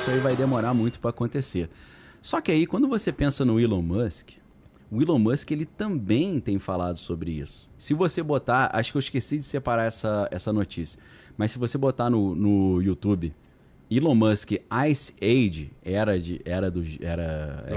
isso aí vai demorar muito para acontecer. Só que aí, quando você pensa no Elon Musk, o Elon Musk ele também tem falado sobre isso. Se você botar, acho que eu esqueci de separar essa notícia, mas se você botar no YouTube Elon Musk Ice Age, era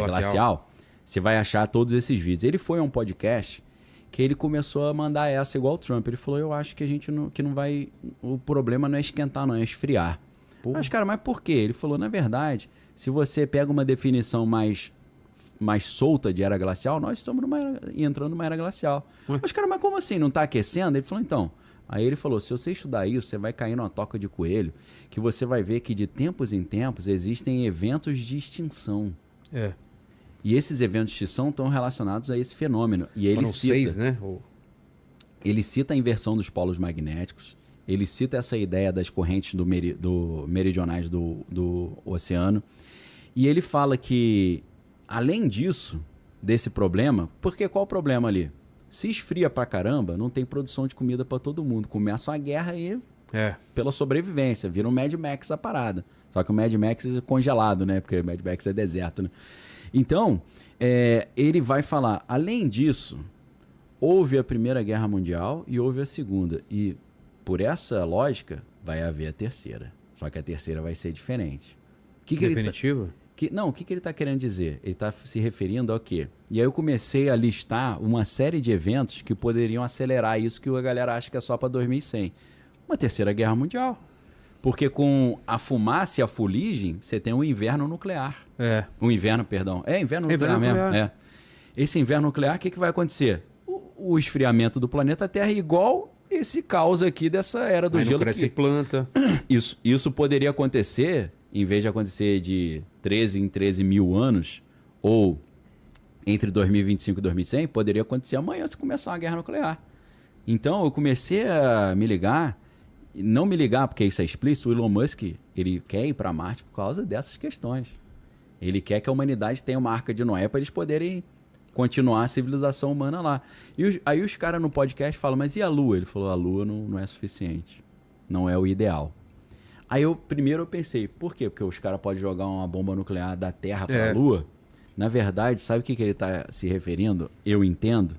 glacial, você vai achar todos esses vídeos. Ele foi a um podcast que ele começou a mandar essa igual o Trump. Ele falou, eu acho que a gente não vai... O problema não é esquentar, não, é esfriar. Mas, cara, mas por quê? Ele falou, na verdade, se você pega uma definição mais solta de era glacial, nós estamos entrando numa era glacial. Mas, cara, mas como assim? Não está aquecendo? Ele falou, então... Aí ele falou, se você estudar isso, você vai cair numa toca de coelho, que você vai ver que de tempos em tempos existem eventos de extinção. E esses eventos de extinção estão relacionados a esse fenômeno. E ele cita, 6, né? Ele cita a inversão dos polos magnéticos, ele cita essa ideia das correntes meridionais do oceano, e ele fala que, além disso, desse problema, porque qual o problema ali? Se esfria pra caramba, não tem produção de comida pra todo mundo. Começa uma guerra aí pela sobrevivência. Vira um Mad Max a parada. Só que o Mad Max é congelado, né? Porque o Mad Max é deserto, né? Então, ele vai falar, além disso, houve a Primeira Guerra Mundial e houve a Segunda. E, por essa lógica, vai haver a terceira. Só que a terceira vai ser diferente. Definitivo? O que ele está querendo dizer? Ele está se referindo ao quê? E aí eu comecei a listar uma série de eventos que poderiam acelerar isso que a galera acha que é só para 2100. Uma terceira guerra mundial. Porque com a fumaça e a fuligem, você tem um inverno nuclear. Inverno nuclear mesmo. Esse inverno nuclear, o que vai acontecer? O esfriamento do planeta Terra é igual esse caos aqui dessa era do gelo. Cresce planta. Isso poderia acontecer... Em vez de acontecer de 13 em 13 mil anos, ou entre 2025 e 2100, poderia acontecer amanhã se começar uma guerra nuclear. Então, eu comecei a me ligar, não me ligar porque isso é explícito, o Elon Musk, ele quer ir para Marte por causa dessas questões. Ele quer que a humanidade tenha uma arca de Noé para eles poderem continuar a civilização humana lá. E aí os caras no podcast falam, mas e a Lua? Ele falou, a Lua não é suficiente, não é o ideal. Aí primeiro eu pensei, por quê? Porque os caras podem jogar uma bomba nuclear da Terra para a Lua. Na verdade, sabe o que ele está se referindo? Eu entendo.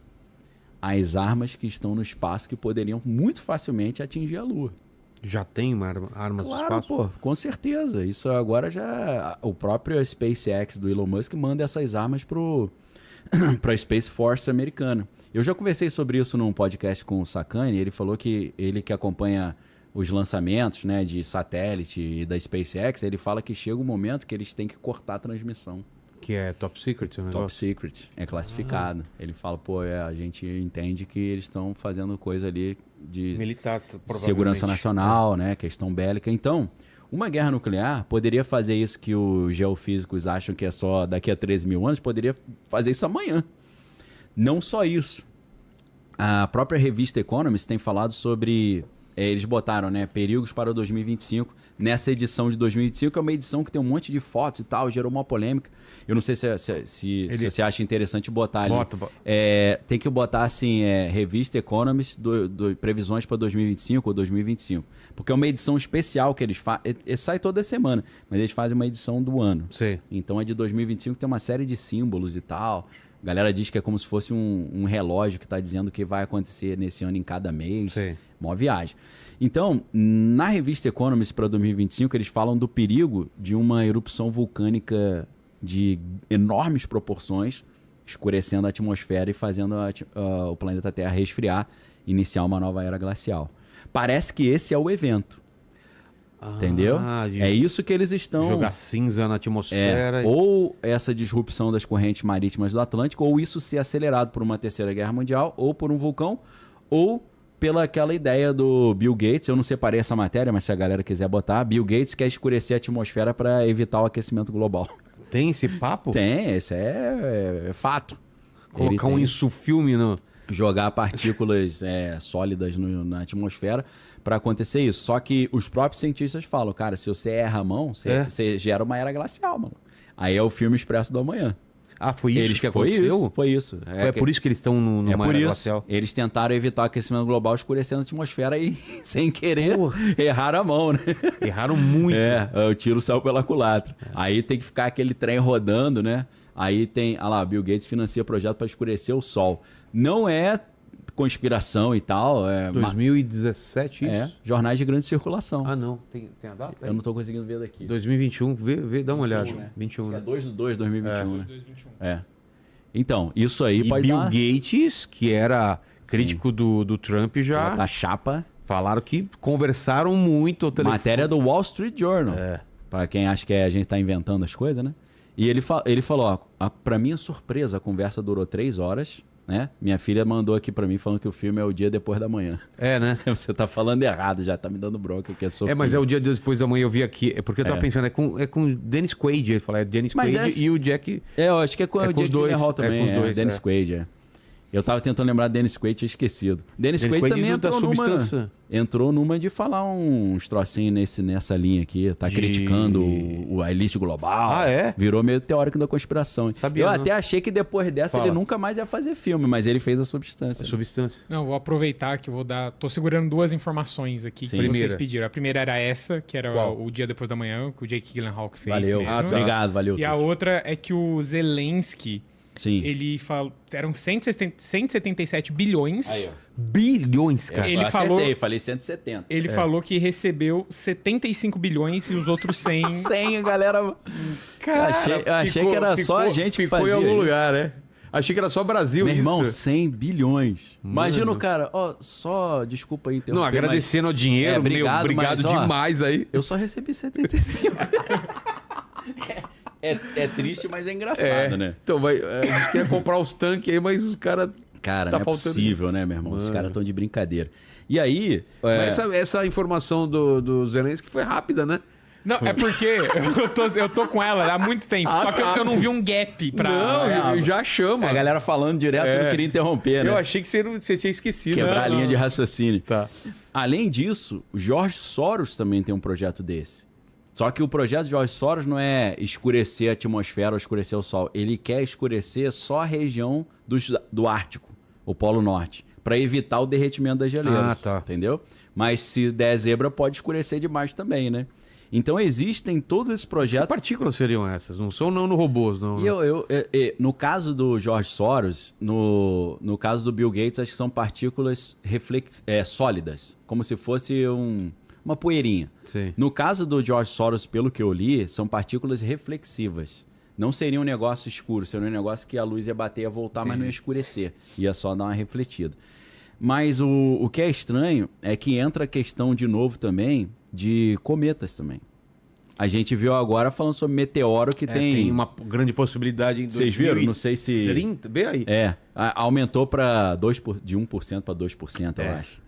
Às armas que estão no espaço que poderiam muito facilmente atingir a Lua. Já tem armas no espaço? Pô, com certeza. Isso agora já... O próprio SpaceX do Elon Musk manda essas armas para a Space Force americana. Eu já conversei sobre isso num podcast com o Sacani. Ele falou que ele que acompanha... os lançamentos, né, de satélite e da SpaceX, ele fala que chega um momento que eles têm que cortar a transmissão. Que é top secret o negócio? Top secret, é classificado. Ele fala, pô, a gente entende que eles estão fazendo coisa ali de militar, segurança nacional, né, questão bélica. Então, uma guerra nuclear poderia fazer isso que os geofísicos acham que é só daqui a 13 mil anos, poderia fazer isso amanhã. Não só isso. A própria revista Economist tem falado sobre... eles botaram, né, perigos para 2025 nessa edição de 2025, que é uma edição que tem um monte de fotos e tal, gerou uma polêmica. Eu não sei se você acha interessante botar ali. Bota. Tem que botar assim, revista Economist, previsões para 2025 ou 2025. Porque é uma edição especial que eles fazem. Sai toda semana, mas eles fazem uma edição do ano. Sim. Então a de 2025 tem uma série de símbolos e tal. A galera diz que é como se fosse um relógio que está dizendo o que vai acontecer nesse ano em cada mês. Sim. Mó viagem. Então, na revista Economist para 2025, eles falam do perigo de uma erupção vulcânica de enormes proporções, escurecendo a atmosfera e fazendo o planeta Terra resfriar, iniciar uma nova era glacial. Parece que esse é o evento. Entendeu? É isso que eles estão... Jogar cinza na atmosfera. Ou essa disrupção das correntes marítimas do Atlântico, ou isso ser acelerado por uma terceira guerra mundial, ou por um vulcão, ou pela aquela ideia do Bill Gates. Eu não separei essa matéria, mas se a galera quiser botar, Bill Gates quer escurecer a atmosfera para evitar o aquecimento global. Tem esse papo? Tem, esse é fato. Colocar um insufilme no... Jogar partículas sólidas na atmosfera para acontecer isso. Só que os próprios cientistas falam, cara, se você erra a mão, você gera uma era glacial, mano. Aí é o filme Expresso do Amanhã. Ah, foi isso que aconteceu? Foi isso. É por isso que eles estão numa por era isso. glacial. Eles tentaram evitar o aquecimento global escurecendo a atmosfera e, sem querer, erraram a mão, né? Erraram muito. O tiro saiu pela culatra. Aí tem que ficar aquele trem rodando, né? Aí tem... Ah lá, Bill Gates financia projeto para escurecer o Sol. Não é conspiração e tal. 2017 isso? Jornais de grande circulação. Ah, não. Tem a data? Eu não tô conseguindo ver daqui. 2021, dá uma olhada. Né? 21, né? É 2/2/2021, né? 2021. Então, isso aí E pode Bill dar... Gates, que era crítico do Trump, já Da chapa. falaram que conversaram muito ao telefone. Matéria do Wall Street Journal. Pra quem acha que a gente tá inventando as coisas, né? E ele falou, ó, pra minha surpresa, a conversa durou 3 horas, né? Minha filha mandou aqui pra mim falando que o filme é o dia depois da manhã. É, né? Você tá falando errado já, tá me dando bronca que é sofrido. Mas é o dia depois da manhã, eu vi aqui. É porque eu tava pensando, é com Dennis Quaid. Ele fala, é Dennis Quaid e o Jack... eu acho que é com o Jake Gyllenhaal também. É com os dois, Dennis Quaid, Eu tava tentando lembrar Dennis Quaid, tinha esquecido. Dennis Quaid também entrou numa de falar uns trocinhos nessa linha aqui. Tá criticando a elite global. Ah, é? Virou meio teórico da conspiração. Sabia, eu não. até achei que depois dessa ele nunca mais ia fazer filme, mas ele fez a Substância. Não, vou aproveitar que eu vou dar... Tô segurando 2 informações aqui que vocês pediram. A primeira era essa, que era o dia depois da manhã, que o Jake Gyllenhaal que fez. Valeu. mesmo. Obrigado, valeu. E a outra é que o Zelensky... Sim. Ele falou... Eram 177 bilhões. Aí, ó. Bilhões, cara. Ele falei 170. Ele falou que recebeu 75 bilhões e os outros 100... 100, galera... Cara, achei que era só a gente que fazia. Ficou em algum lugar, né? Achei que era só Brasil. Meu irmão, isso. 100 bilhões. Imagina o cara, só, desculpa aí interromper. Não, agradecendo ao dinheiro, obrigado mas, demais aí. Eu só recebi 75. É triste, mas é engraçado, né? Então, a gente quer comprar os tanques aí, mas os caras... Cara, não é possível, né, meu irmão? Os caras estão de brincadeira. E aí... Mas essa informação do Zelensky foi rápida, né? Não, é porque eu tô com ela há muito tempo. Só que eu não vi um gap pra... Não, já chama. A galera falando direto, você não queria interromper, né? Eu achei que você tinha esquecido. Quebrar a linha de raciocínio. Tá. Além disso, o George Soros também tem um projeto desse. Só que o projeto de George Soros não é escurecer a atmosfera ou escurecer o Sol. Ele quer escurecer só a região do Ártico, o Polo Norte, para evitar o derretimento das geleiras. Tá. Entendeu? Mas se der zebra, pode escurecer demais também, né? Então existem todos esses projetos... Que partículas seriam essas? Não são robôs, não. No caso do George Soros, no caso do Bill Gates, acho que são partículas sólidas, como se fosse uma poeirinha. Sim. No caso do George Soros, pelo que eu li, são partículas reflexivas. Não seria um negócio escuro, seria um negócio que a luz ia bater e ia voltar, mas não ia escurecer. Ia só dar uma refletida. Mas o que é estranho é que entra a questão de novo também de cometas também. A gente viu agora falando sobre meteoro que tem uma grande possibilidade em 2030. Vocês viram? Não sei se... Bem aí. Aumentou de 1% para 2%, eu acho.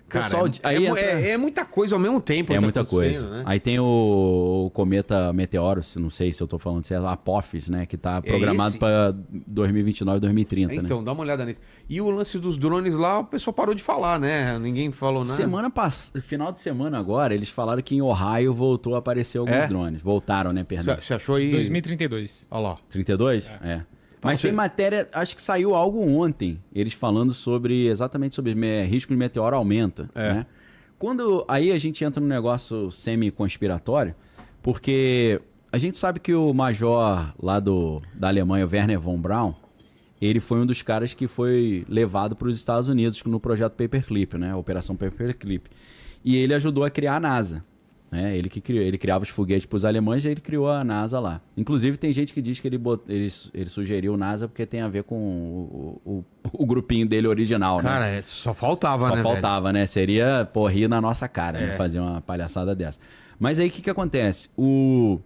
Cara, pessoal, é muita coisa ao mesmo tempo. É muita coisa. Né? Aí tem o cometa Meteoro, não sei se eu tô falando, se é Apophis, né? Que tá programado para 2029, 2030, então, né? dá uma olhada nisso. E o lance dos drones lá, o pessoal parou de falar, né? Ninguém falou nada. Final de semana agora, eles falaram que em Ohio voltou a aparecer alguns drones. Voltaram, né, perdão. Você achou aí? 2032. Olha lá. 32? Mas tem matéria, acho que saiu algo ontem, eles falando exatamente sobre risco de meteoro aumenta, né? Aí a gente entra num negócio semi-conspiratório, porque a gente sabe que o major lá da Alemanha, o Werner von Braun, ele foi um dos caras que foi levado para os Estados Unidos no projeto Paperclip, né? A Operação Paperclip. E ele ajudou a criar a NASA. Ele criava os foguetes para os alemães e ele criou a NASA lá. Inclusive, tem gente que diz que ele sugeriu NASA porque tem a ver com o grupinho dele original, cara, né? Só faltava, né? Só faltava, né? Seria, rir na nossa cara, né? Fazer uma palhaçada dessa. Mas aí, o que acontece? O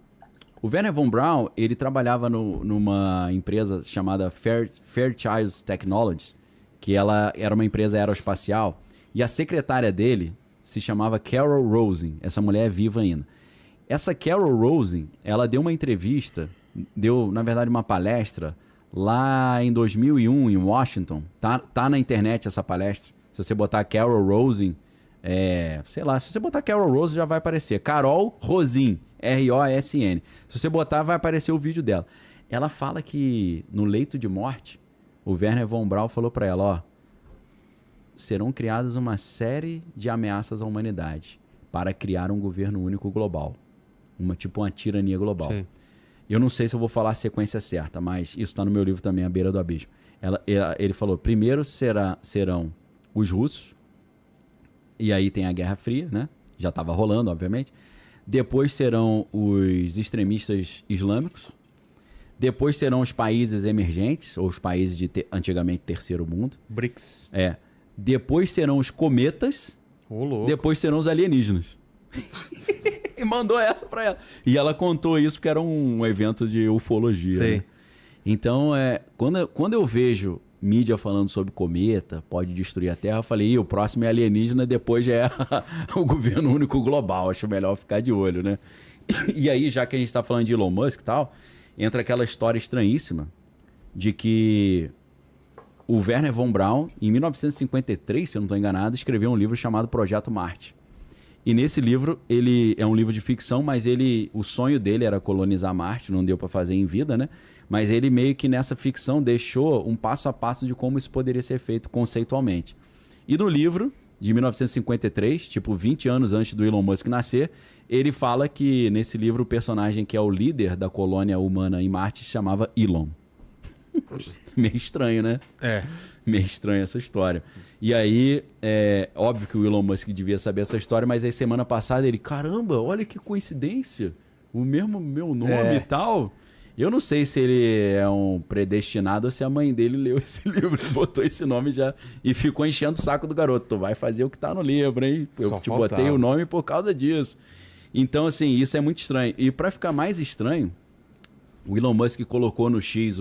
Werner von Braun, ele trabalhava numa empresa chamada Fairchild Technologies, que ela era uma empresa aeroespacial, e a secretária dele se chamava Carol Rosin. Essa mulher é viva ainda. Essa Carol Rosin, ela deu uma entrevista, na verdade, uma palestra, lá em 2001, em Washington. Tá na internet essa palestra. Se você botar Carol Rosin, se você botar Carol Rosin, já vai aparecer. Carol Rosin, R-O-S-N. Se você botar, vai aparecer o vídeo dela. ela fala que no leito de morte, o Wernher von Braun falou para ela, ó, serão criadas uma série de ameaças à humanidade para criar um governo único global. Tipo uma tirania global. Sim. Eu não sei se eu vou falar a sequência certa, mas isso está no meu livro também, A Beira do Abismo. Ele falou, primeiro serão os russos, e aí tem a Guerra Fria, né? Já estava rolando, obviamente. Depois serão os extremistas islâmicos. Depois serão os países emergentes, ou os países de antigamente terceiro mundo. BRICS. Depois serão os cometas. Louco. Depois serão os alienígenas. E mandou essa pra ela. E ela contou isso porque era um evento de ufologia. Sei. Né? Então, quando eu vejo mídia falando sobre cometa, pode destruir a Terra, eu falei, o próximo é alienígena, depois já é o governo único global. Acho melhor ficar de olho, né? E aí, já que a gente tá falando de Elon Musk e tal, entra aquela história estranhíssima de que o Wernher von Braun, em 1953, se eu não estou enganado, escreveu um livro chamado Projeto Marte. E nesse livro, ele é um livro de ficção, mas o sonho dele era colonizar Marte, não deu para fazer em vida, né? Mas ele meio que nessa ficção deixou um passo a passo de como isso poderia ser feito conceitualmente. E no livro, de 1953, tipo 20 anos antes do Elon Musk nascer, ele fala que nesse livro o personagem que é o líder da colônia humana em Marte se chamava Elon. Meio estranho, né? Meio estranho essa história. E aí, óbvio que o Elon Musk devia saber essa história, mas aí semana passada ele, caramba, olha que coincidência, o mesmo meu nome e tal. Eu não sei se ele é um predestinado ou se a mãe dele leu esse livro e botou esse nome já e ficou enchendo o saco do garoto. Tu vai fazer o que tá no livro, hein? Eu te botei o nome por causa disso. Então, assim, isso é muito estranho. E para ficar mais estranho, o Elon Musk colocou no X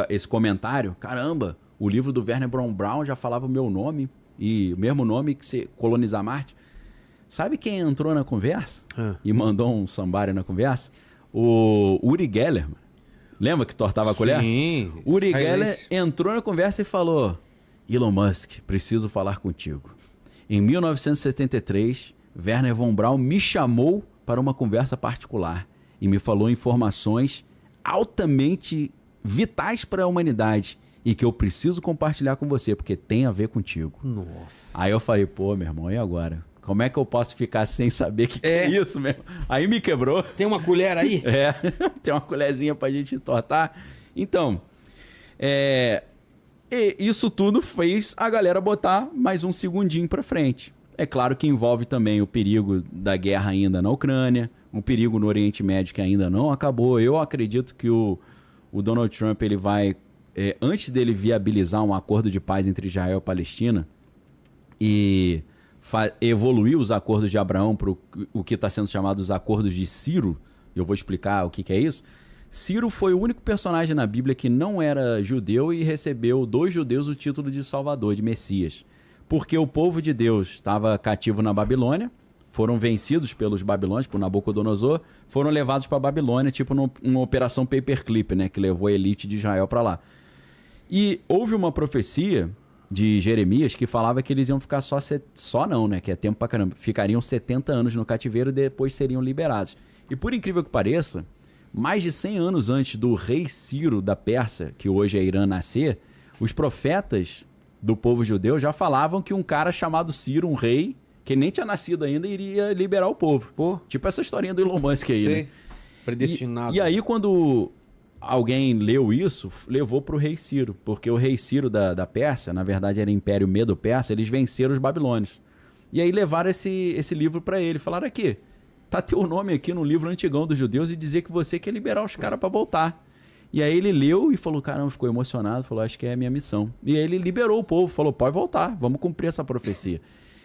esse comentário. Caramba, o livro do Wernher von Braun já falava o meu nome e o mesmo nome que se colonizar Marte. Sabe quem entrou na conversa e mandou um somebody na conversa? O Uri Geller. Lembra que tortava a colher? Sim. Uri Geller entrou na conversa e falou: Elon Musk, preciso falar contigo. Em 1973, Wernher von Braun me chamou para uma conversa particular e me falou informações altamente vitais para a humanidade e que eu preciso compartilhar com você, porque tem a ver contigo. Nossa. Aí eu falei, pô, meu irmão, e agora? Como é que eu posso ficar sem saber o que é isso mesmo? Aí me quebrou. Tem uma colher aí? Tem uma colherzinha pra gente tortar. Então, isso tudo fez a galera botar mais um segundinho pra frente. É claro que envolve também o perigo da guerra ainda na Ucrânia, um perigo no Oriente Médio que ainda não acabou. Eu acredito que o Donald Trump ele vai, antes dele viabilizar um acordo de paz entre Israel e Palestina e evoluir os acordos de Abraão para o que está sendo chamado os acordos de Ciro, eu vou explicar o que é isso. Ciro foi o único personagem na Bíblia que não era judeu e recebeu dos judeus o título de Salvador, de Messias. Porque o povo de Deus estava cativo na Babilônia, foram vencidos pelos babilônios, por Nabucodonosor, foram levados para a Babilônia, tipo numa operação paperclip, né, que levou a elite de Israel para lá. E houve uma profecia de Jeremias que falava que eles iam ficar que é tempo pra caramba, ficariam 70 anos no cativeiro e depois seriam liberados. E por incrível que pareça, mais de 100 anos antes do rei Ciro da Pérsia, que hoje é Irã, nascer, os profetas do povo judeu já falavam que um cara chamado Ciro, um rei, que nem tinha nascido ainda, iria liberar o povo. Pô. Tipo essa historinha do Elon Musk aí, né? Predestinado. E aí quando alguém leu isso, levou para o rei Ciro, porque o rei Ciro da Pérsia, na verdade era Império Medo-Persa, eles venceram os babilônios. E aí levaram esse livro para ele, falaram aqui, tá teu nome aqui no livro antigão dos judeus e dizer que você quer liberar os caras para voltar. E aí ele leu e falou, caramba, ficou emocionado, falou, acho que é a minha missão. E aí ele liberou o povo, falou, pode voltar, vamos cumprir essa profecia.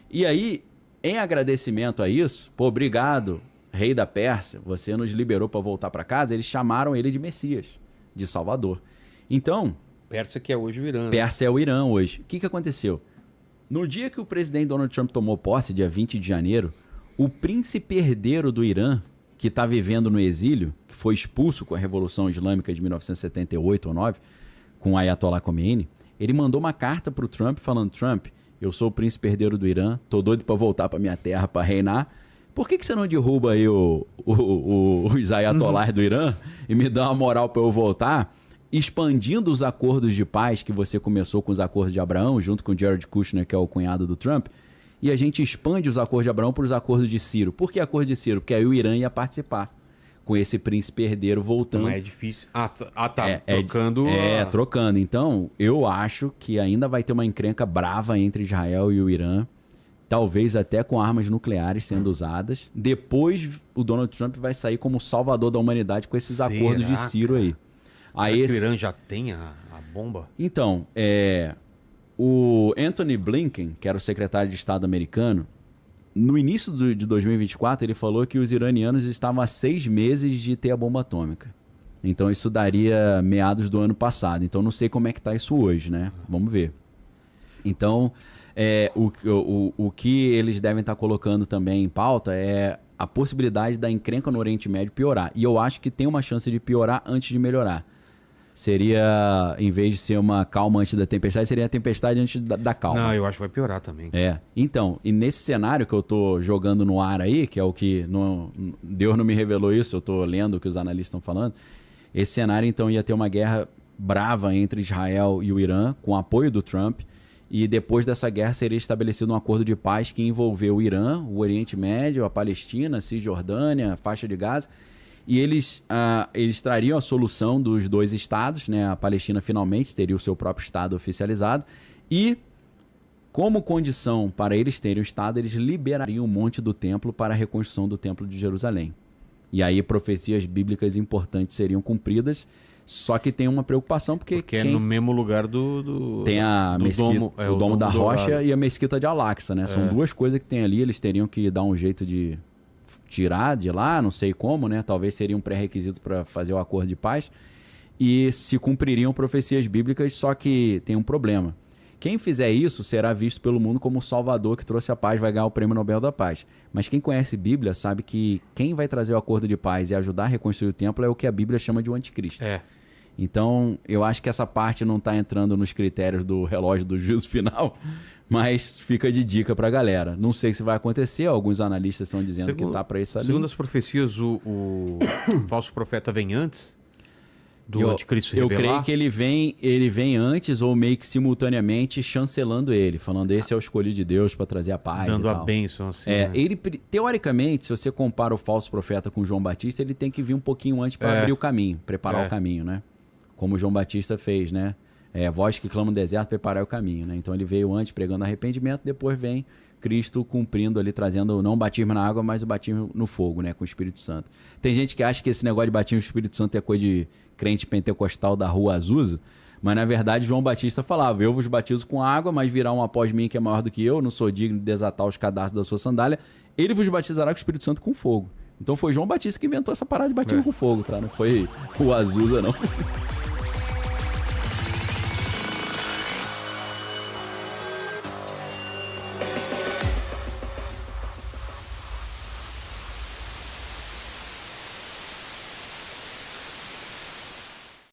E aí, em agradecimento a isso, pô, obrigado, rei da Pérsia, você nos liberou para voltar para casa, eles chamaram ele de Messias, de Salvador. Então... Pérsia que é hoje o Irã. Pérsia é o Irã hoje. O que aconteceu? No dia que o presidente Donald Trump tomou posse, dia 20 de janeiro, o príncipe herdeiro do Irã, que está vivendo no exílio, que foi expulso com a Revolução Islâmica de 1978 ou 9, com o Ayatollah Khomeini, ele mandou uma carta para o Trump falando, Trump, eu sou o príncipe herdeiro do Irã, tô doido para voltar para minha terra para reinar, por que você não derruba aí os ayatollahs do Irã e me dá uma moral para eu voltar, expandindo os acordos de paz que você começou com os acordos de Abraão, junto com o Jared Kushner, que é o cunhado do Trump, e a gente expande os acordos de Abraão para os acordos de Ciro. Por que acordo de Ciro? Porque aí o Irã ia participar, com esse príncipe herdeiro voltando. Não é difícil. Trocando. Trocando. Então, eu acho que ainda vai ter uma encrenca brava entre Israel e o Irã, talvez até com armas nucleares sendo usadas. Depois, o Donald Trump vai sair como salvador da humanidade com esses acordos de Ciro aí. Aí que o Irã já tem a bomba? Então, o Anthony Blinken, que era o secretário de Estado americano, no início de 2024, ele falou que os iranianos estavam há 6 meses de ter a bomba atômica. Então, isso daria meados do ano passado. Então, não sei como é que está isso hoje, né? Vamos ver. Então, o que eles devem estar colocando também em pauta é a possibilidade da encrenca no Oriente Médio piorar. E eu acho que tem uma chance de piorar antes de melhorar. Seria, em vez de ser uma calma antes da tempestade, seria a tempestade antes da calma. Não, eu acho que vai piorar também. Então, e nesse cenário que eu tô jogando no ar aí, que é o que Deus não me revelou isso, eu tô lendo o que os analistas estão falando, esse cenário então ia ter uma guerra brava entre Israel e o Irã, com apoio do Trump, e depois dessa guerra seria estabelecido um acordo de paz que envolveu o Irã, o Oriente Médio, a Palestina, a Cisjordânia, a faixa de Gaza. E eles trariam a solução dos 2 estados, né? A Palestina finalmente teria o seu próprio estado oficializado. E, como condição para eles terem o estado, eles liberariam um monte do templo para a reconstrução do templo de Jerusalém. E aí profecias bíblicas importantes seriam cumpridas. Só que tem uma preocupação porque é no mesmo lugar tem a mesquita, o Domo da Rocha e a Mesquita de Al-Aqsa, né? São 2 coisas que tem ali, eles teriam que dar um jeito de tirar de lá, não sei como, né? Talvez seria um pré-requisito para fazer o acordo de paz. E se cumpririam profecias bíblicas, só que tem um problema. Quem fizer isso será visto pelo mundo como o salvador que trouxe a paz, vai ganhar o Prêmio Nobel da Paz. Mas quem conhece Bíblia sabe que quem vai trazer o acordo de paz e ajudar a reconstruir o templo é o que a Bíblia chama de um anticristo. Então, eu acho que essa parte não está entrando nos critérios do relógio do juízo final, mas fica de dica para a galera. Não sei se vai acontecer, alguns analistas estão dizendo que está para essa linha. Segundo as profecias, o falso profeta vem antes do anticristo revelar? Eu creio que ele vem antes ou meio que simultaneamente chancelando ele, falando esse é o escolhido de Deus para trazer a paz. Dando a bênção assim. Ele, teoricamente, se você compara o falso profeta com João Batista, ele tem que vir um pouquinho antes para abrir o caminho, preparar o caminho, né? Como João Batista fez, né? Voz que clama no deserto, preparar o caminho, né? Então ele veio antes pregando arrependimento, depois vem Cristo cumprindo ali, trazendo não o batismo na água, mas o batismo no fogo, né? Com o Espírito Santo. Tem gente que acha que esse negócio de batismo no Espírito Santo é coisa de crente pentecostal da Rua Azusa, mas na verdade João Batista falava, eu vos batizo com água, mas virá um após mim que é maior do que eu, não sou digno de desatar os cadastros da sua sandália, ele vos batizará com o Espírito Santo com fogo. Então foi João Batista que inventou essa parada de batismo com fogo, tá? Não foi o Azusa, não.